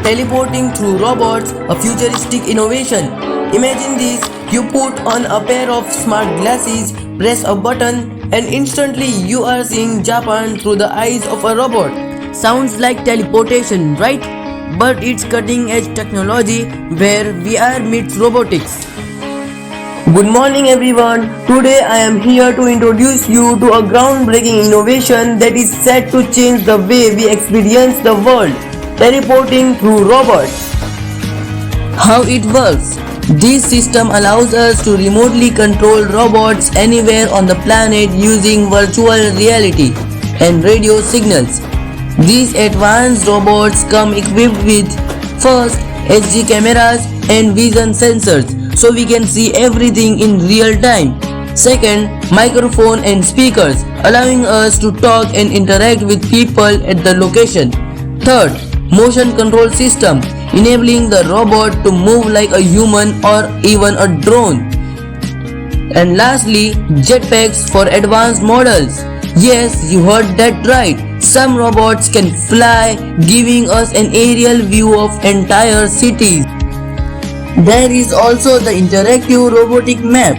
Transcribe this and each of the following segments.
teleporting through robots, a futuristic innovation. Imagine this, you put on a pair of smart glasses, press a button, and instantly you are seeing Japan through the eyes of a robot. Sounds like teleportation, right? But it's cutting edge technology where VR meets robotics. Good morning everyone. Today I am here to introduce you to a groundbreaking innovation that is set to change the way we experience the world. Teleporting through robots. How it works? This system allows us to remotely control robots anywhere on the planet using virtual reality and radio signals. These advanced robots come equipped with first HD cameras and vision sensors so we can see everything in real time. Second, microphone and speakers allowing us to talk and interact with people at the location. Third, motion control system enabling the robot to move like a human or even a drone. And lastly, jetpacks for advanced models. Yes, you heard that right. Some robots can fly, giving us an aerial view of entire cities. There is also the interactive robotic map.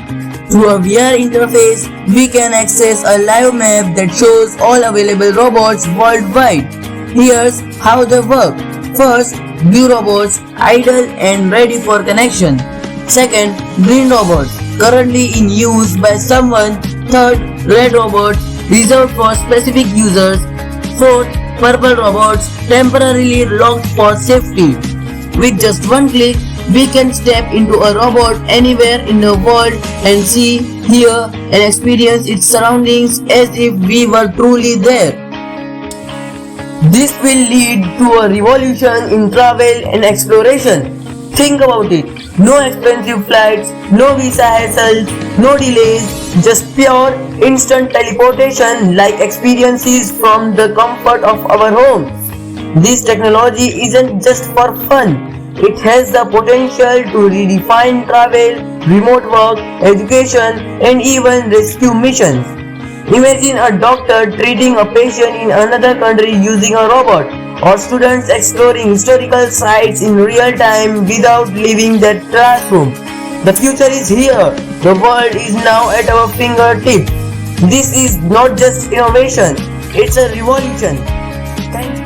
Through a VR interface, we can access a live map that shows all available robots worldwide. Here's how they work. First, blue robots, idle and ready for connection. Second, green robots, currently in use by someone. Third, red robots, reserved for specific users. Fourth, purple robots, temporarily locked for safety. With just one click, we can step into a robot anywhere in the world and see, hear, and experience its surroundings as if we were truly there. This will lead to a revolution in travel and exploration. Think about it. No expensive flights, no visa hassles, no delays, just pure instant teleportation like experiences from the comfort of our homes. This technology isn't just for fun. It has the potential to redefine travel, remote work, education, and even rescue missions. Imagine a doctor treating a patient in another country using a robot, or students exploring historical sites in real time without leaving their classroom. The future is here. The world is now at our fingertips. This is not just innovation, it's a revolution. Thank you.